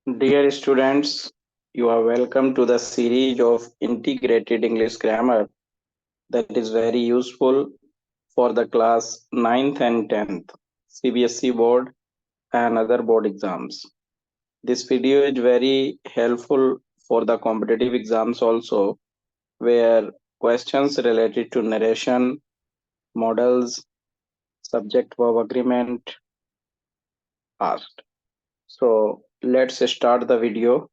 Dear students, you are welcome to the series of integrated English grammar that is very useful for the class 9th and 10th CBSE board and other board exams. This video is very helpful for the competitive exams also, where questions related to narration, models, subject verb agreement asked. So let's start the video.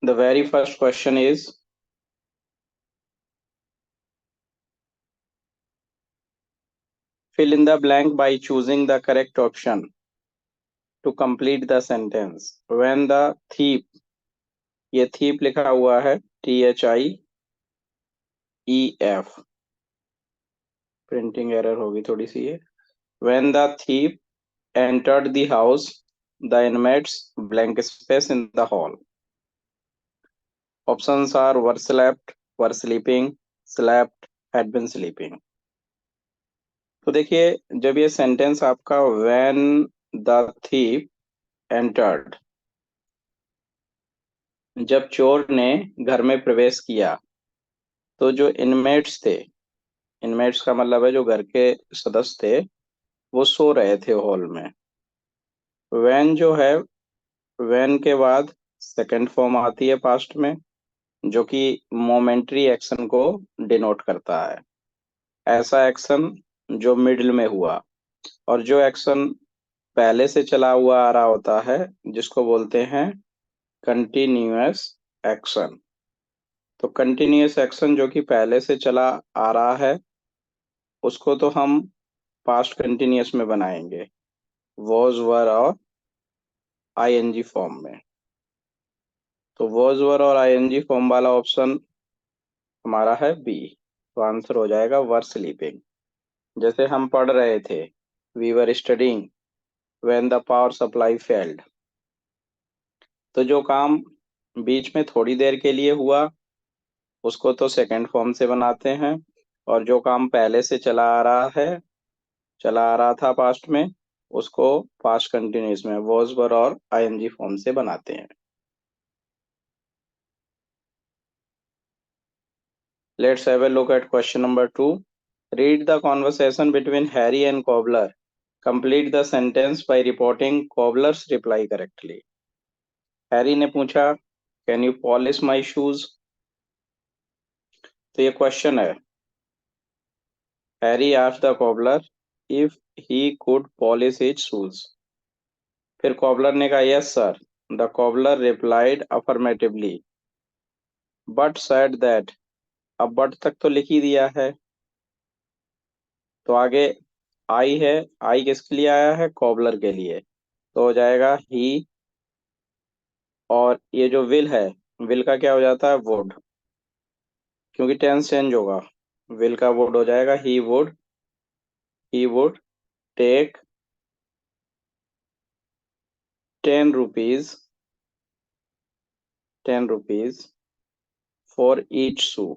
The very first question is, fill in the blank by choosing the correct option to complete the sentence. When the thief, ये thief लिखा हुआ है THIEF, printing error होगी थोड़ी सी ये. When the thief entered the house, the inmates blank space in the hall. Options are were slept, were sleeping, slept, had been sleeping. तो देखिए, जब ये सेंटेंस आपका when the thief entered, जब चोर ने घर में प्रवेश किया, तो जो इनमेट्स थे, इनमेट्स का मतलब है जो घर के सदस्य थे, वो सो रहे थे हॉल में. व्हेन जो है, व्हेन के बाद सेकंड फॉर्म आती है पास्ट में, जो कि मोमेंट्री एक्शन को डिनोट करता है. ऐसा एक्शन जो मिडिल में हुआ, और जो एक्शन पहले से चला हुआ आ रहा होता है, जिसको बोलते हैं कंटिन्यूअस एक्शन. तो कंटिन्यूअस एक्शन जो कि पहले से चला आ रहा है, उसको तो हम पास्ट कंटिन्यूअस में बनाएंगे, वॉज वर और आईएनजी फॉर्म में. तो वॉज वर और आईएनजी फॉर्म वाला ऑप्शन हमारा है बी. तो आंसर हो जाएगा वर स्लीपिंग. जैसे हम पढ़ रहे थे, we were studying when the power supply failed. तो जो काम बीच में थोड़ी देर के लिए हुआ, उसको तो सेकंड फॉर्म से बनाते हैं, और जो काम पहले से चला आ रहा था पास्ट में, उसको पास्ट कंटिन्यूअस में वॉज वर और आईएनजी फॉर्म से बनाते हैं. Let's have a look at question number 2. Read the conversation between Harry and Cobbler. Complete the sentence by reporting Cobbler's reply correctly. Harry ने पूछा, Can you polish my shoes? तो ये question है. Harry asked the cobbler if he could polish his shoes. फिर cobbler ने कहा, Yes sir. The cobbler replied affirmatively, but said that. अब but तक तो लिख ही दिया है, तो आगे आई है. आई किसके लिए आया है? कॉबलर के लिए. तो हो जाएगा ही, और ये जो विल है, विल का क्या हो जाता है? वुड, क्योंकि टेंस चेंज होगा. विल का वुड हो जाएगा he would take 10 rupees for each shoe,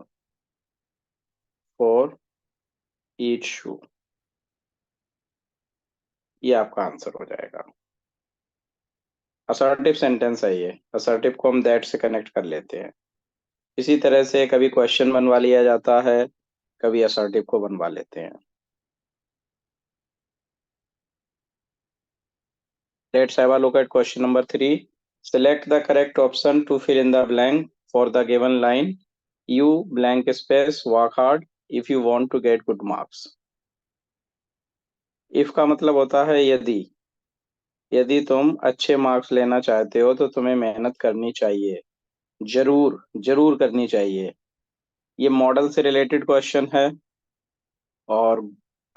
for each shoe. ये आपका आंसर हो जाएगा. असर्टिव सेंटेंस है ये. असर्टिव को हम दैट से कनेक्ट कर लेते हैं. इसी तरह से कभी क्वेश्चन बनवा लिया जाता है, कभी असर्टिव को बनवा लेते हैं. Let's have a look at question number 3. Select the correct option to fill in the blank for the given line. You blank space work hard if you want to get good marks. If का मतलब होता है यदि. यदि तुम अच्छे marks लेना चाहते हो तो तुम्हें मेहनत करनी चाहिए, जरूर जरूर करनी चाहिए. ये मॉडल से रिलेटेड क्वेश्चन है, और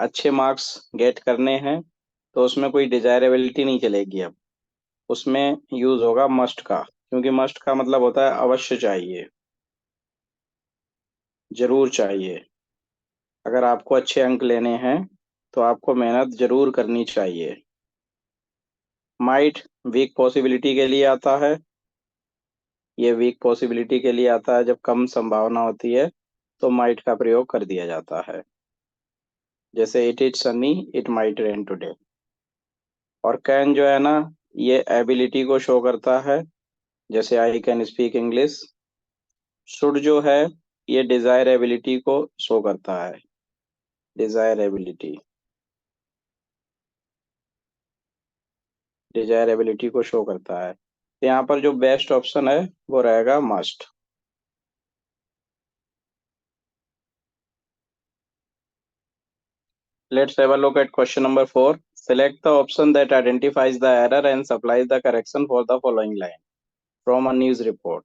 अच्छे मार्क्स गेट करने हैं, तो उसमें कोई डिजायरेबिलिटी नहीं चलेगी. अब उसमें यूज होगा मस्ट का, क्योंकि मस्ट का मतलब होता है अवश्य चाहिए, जरूर चाहिए. अगर आपको अच्छे अंक लेने हैं तो आपको मेहनत जरूर करनी चाहिए. माइट वीक पॉसिबिलिटी के लिए आता है. ये वीक पॉसिबिलिटी के लिए आता है जब कम संभावना होती है, तो माइट का प्रयोग कर दिया जाता है. जैसे it is Sunny, it might rain today. और कैन जो है ना, ये एबिलिटी को शो करता है, जैसे I can speak English. Should जो है, ये डिजायर एबिलिटी को शो करता है, डिजायर एबिलिटी, डिजायर एबिलिटी को शो करता है। तो यहाँ पर जो बेस्ट ऑप्शन है वो रहेगा must. Let's have a look at question number 4. Select the option that identifies the error and supplies the correction for the following line from a news report.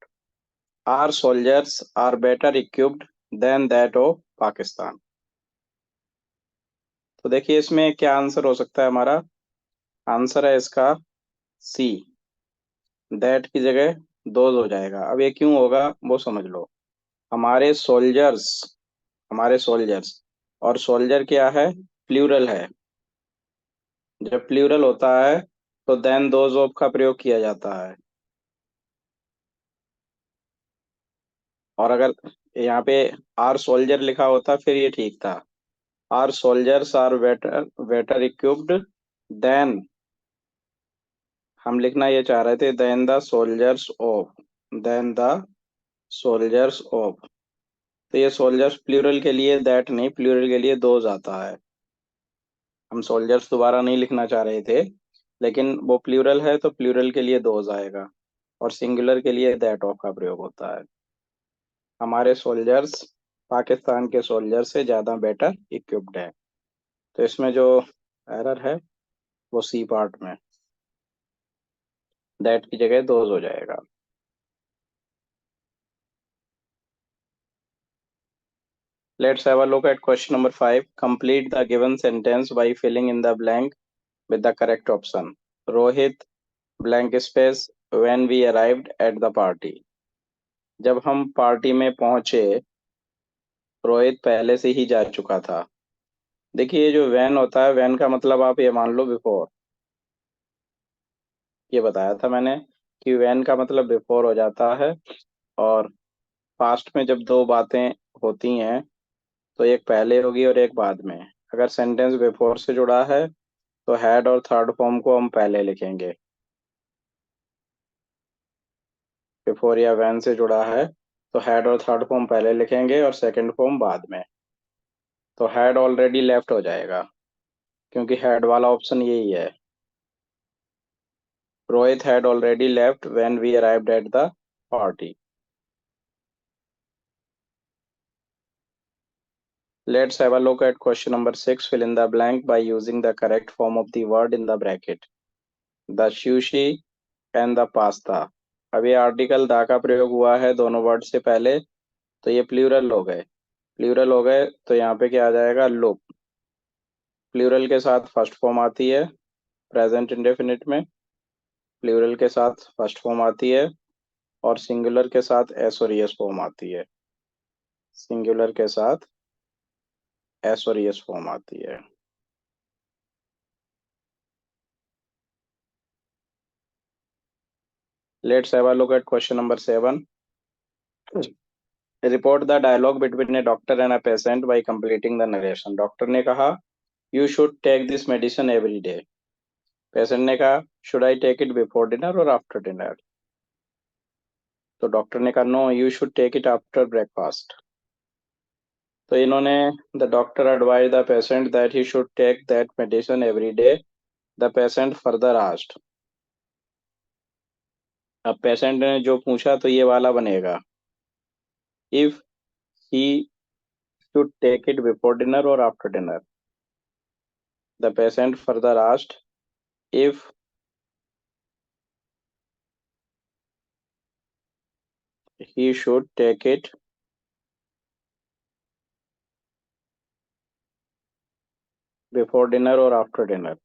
Our soldiers are better equipped than that of Pakistan. तो देखिए इसमें क्या answer हो सकता है हमारा। Answer है इसका सी, दैट की जगह दोज हो जाएगा। अब ये क्यों होगा वो समझ लो। हमारे सोल्जर्स, हमारे सोल्जर्स, और सोल्जर क्या है, प्लूरल है। जब प्लूरल होता है तो देन दोज ऑफ का प्रयोग किया जाता है। और अगर यहाँ पे आर सोल्जर लिखा होता फिर ये ठीक था। Are soldiers are better, better equipped than, हम लिखना ये चाह रहे थे than the soldiers of, than the soldiers of. तो ये सोल्जर्स प्लूरल के लिए दैट नहीं, प्लूरल के लिए दोज आता है। हम सोल्जर्स दोबारा नहीं लिखना चाह रहे थे, लेकिन वो प्लूरल है तो प्लूरल के लिए दोज आएगा, और सिंगुलर के लिए दैट ऑफ का प्रयोग होता है। हमारे सोल्जर्स पाकिस्तान के सोल्जर से ज़्यादा बेटर इक्विप्ड है। तो इसमें जो एरर है वो सी पार्ट में, दैट की जगह दोज हो जाएगा। Let's have a look at question number 5. Complete the given sentence by filling in the blank with the correct option. Rohit blank space when we arrived at the party. जब हम party में पहुंचे, रोहित पहले से ही जा चुका था। देखिए ये जो वैन होता है, वैन का मतलब आप ये मान लो बिफोर, ये बताया था मैंने कि वैन का मतलब बिफोर हो जाता है। और पास्ट में जब दो बातें होती हैं तो एक पहले होगी और एक बाद में। अगर सेंटेंस बिफोर से जुड़ा है तो हैड और थर्ड फॉर्म को हम पहले लिखेंगे। बिफोर या वैन से जुड़ा है तो हैड और थर्ड फॉर्म पहले लिखेंगे और सेकंड फॉर्म बाद में। तो हैड ऑलरेडी लेफ्ट हो जाएगा, क्योंकि हैड वाला ऑप्शन यही है। Rohit had already left when we arrived at the party. Let's have a look at question number 6. Fill in the blank by using the correct form of the word in the bracket. The sushi and the pasta. अब ये article the का प्रयोग हुआ है दोनों word से पहले, तो ये प्लूरल हो गए। प्लूरल हो गए तो यहाँ पे क्या आ जाएगा, लुक। प्लूरल के साथ फर्स्ट फॉर्म आती है प्रेजेंट इंडेफिनिट में, प्लूरल के साथ फर्स्ट फॉर्म आती है, और सिंगुलर के साथ एस और एस फॉर्म आती है। सिंगुलर के साथ एस और एस फॉर्म आती है। Let's have a look at question number 7. Report the dialogue between a doctor and a patient by completing the narration. Doctor ने कहा you should take this medicine every day. Patient ने कहा should I take it before dinner और after dinner. तो doctor ने कहा no, you should take it after breakfast. तो इन्होंने, the doctor advise the patient that he should take that medicine every day. The patient further asked. अब patient ने जो पूछा तो ये वाला बनेगा, if he should take it before dinner और after dinner. The patient further asked if he should take it before dinner or after dinner,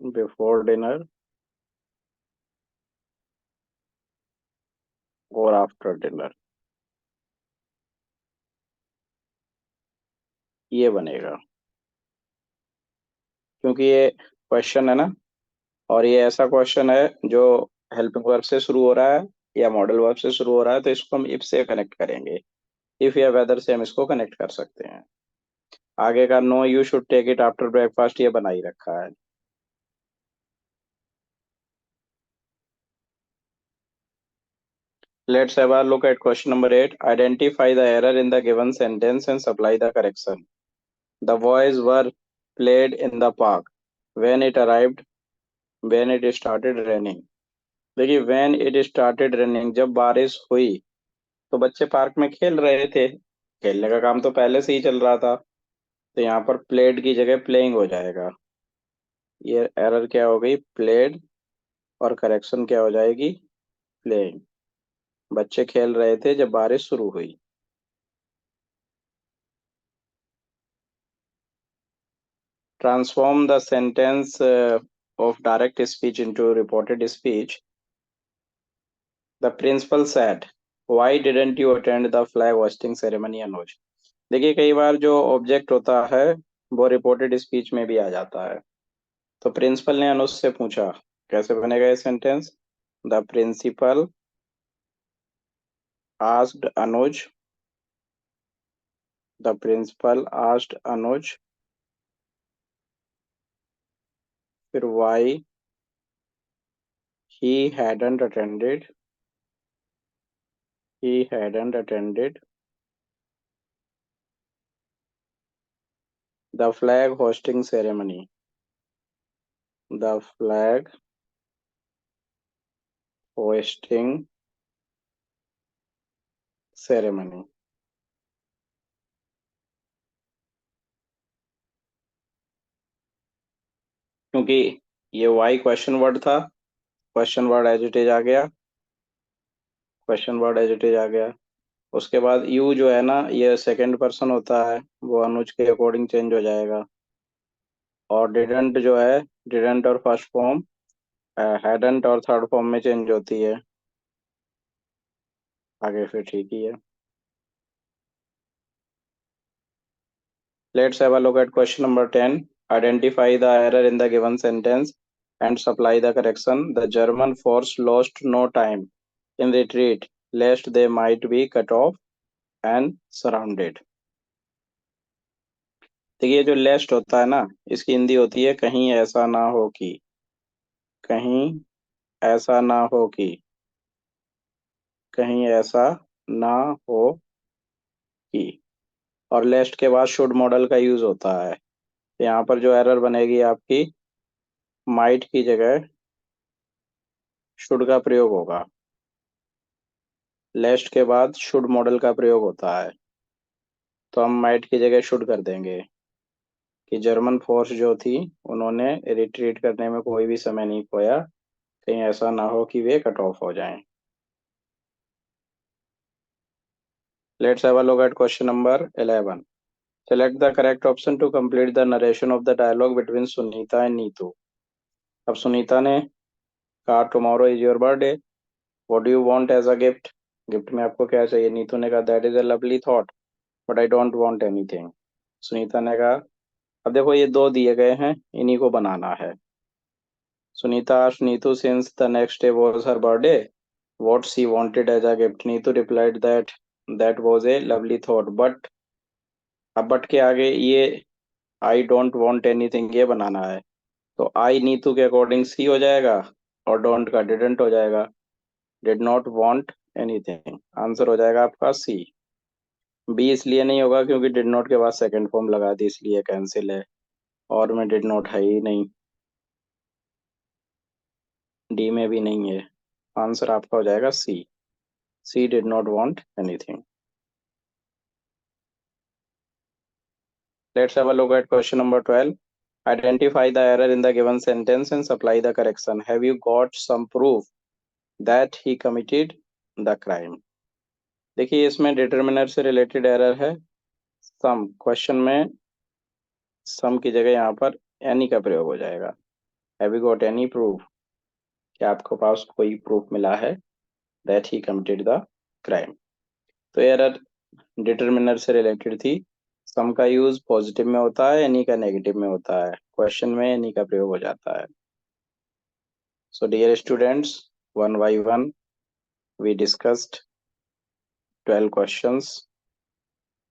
before dinner or after dinner, ये बनेगा। क्योंकि ये क्वेश्चन है ना, और ये ऐसा क्वेश्चन है जो हेल्पिंग वर्ब से शुरू हो रहा है या मॉडल वर्ब से शुरू हो रहा है, तो इसको हम इफ से कनेक्ट करेंगे। इफ या वेदर से हम इसको कनेक्ट कर सकते हैं। आगे का no you should take it after breakfast ये बना ही रखा है। Let's have a look at question number 8. Identify the error in the given sentence and supply the correction. The boys were played in the park. When it arrived, when it started raining. देखिए when it started raining, जब बारिश हुई तो बच्चे park में खेल रहे थे। खेलने का काम तो पहले से ही चल रहा था, तो यहाँ पर प्लेड की जगह प्लेइंग हो जाएगा। ये एरर क्या हो गई, प्लेड, और करेक्शन क्या हो जाएगी, प्लेइंग। बच्चे खेल रहे थे जब बारिश शुरू हुई। Transform the sentence of direct speech into reported speech. The principal said, "Why didn't you attend the flag hoisting ceremony, Anuj?" देखिए कई बार जो ऑब्जेक्ट होता है वो रिपोर्टेड स्पीच में भी आ जाता है। तो प्रिंसिपल ने अनुज से पूछा, कैसे बनेगा ये sentence, the principal asked Anuj, the principal asked Anuj, फिर why he hadn't attended, he hadn't attended the flag hosting ceremony, the flag hosting ceremony। क्योंकि ये वाई क्वेश्चन वर्ड था, question word as it is आ गया, question word as it is आ गया। उसके बाद यू जो है ना, ये सेकंड पर्सन होता है, वो अनुज के अकॉर्डिंग चेंज हो जाएगा। और डिडंट जो है, डिडंट और फर्स्ट फॉर्म हैडंट और थर्ड फॉर्म में चेंज होती है। आगे फिर ठीक ही है। Let's have a look at question number 10. Identify the error in the given sentence and supply the correction. The German force lost no time in retreat, lest they might be cut off and surrounded. देखिए जो लेस्ट होता है ना, इसकी हिंदी होती है कहीं ऐसा ना हो कि, कहीं ऐसा ना हो कि, कहीं ऐसा ना हो कि। और लेस्ट के बाद शुड मॉडल का यूज होता है। तो यहाँ पर जो एरर बनेगी आपकी, माइट की जगह शुड का प्रयोग होगा। लेस्ट के बाद शुड मॉडल का प्रयोग होता है, तो हम माइट की जगह शुड कर देंगे कि जर्मन फोर्स जो थी उन्होंने रिट्रीट करने में कोई भी समय नहीं खोया, कहीं ऐसा ना हो कि वे कट ऑफ हो जाएं। Let's have a look at question number 11. Select the correct option to complete the narration of the dialogue between Sunita and Neetu. अब सुनीता ने कहा tomorrow is your birthday, what do you want as a gift, gift में आपको क्या चाहिए। नीतू ने कहा that is a lovely thought but I don't want anything. Sunita ने कहा अब देखो ये दो दिए गए हैं, इन्हीं को बनाना है। Sunita asked Neetu since the next day was her birthday what she wanted as a gift. Neetu replied that that was a lovely thought but, अब बट के आगे ये आई डोंट वांट एनीथिंग ये बनाना है। तो आई नीतू के अकॉर्डिंग सी हो जाएगा और डोंट का डिडंट हो जाएगा। Did not want anything, answer हो जाएगा आपका सी। बी इसलिए नहीं होगा क्योंकि डिड नॉट के बाद सेकंड फॉर्म लगा दी, इसलिए कैंसिल है। और में डिड नॉट है ही नहीं, डी में भी नहीं है। आंसर आपका हो जाएगा she, she did not want anything. Let's have a look at question number 12. Identify the error in the given sentence and supply the correction. Have you got some proof that he committed the crime? देखिए इसमें determiner से related error है। Some question में सम की जगह यहाँ पर any का प्रयोग हो जाएगा। Have you got any proof, क्या आपके पास कोई प्रूफ मिला है that he committed the crime. तो एरर डिटर्मिनर से रिलेटेड थी। सम का यूज पॉजिटिव में होता है, एनी का नेगेटिव में होता है, क्वेश्चन में एनी का प्रयोग हो जाता है। So dear students, one by one we discussed 12 questions.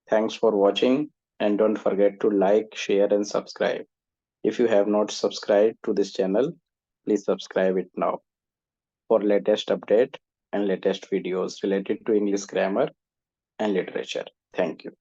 Thanks for watching. and don't forget to like, share, and subscribe. If you have not subscribed to this channel, please subscribe it now for latest update and latest videos related to English grammar and literature. Thank you.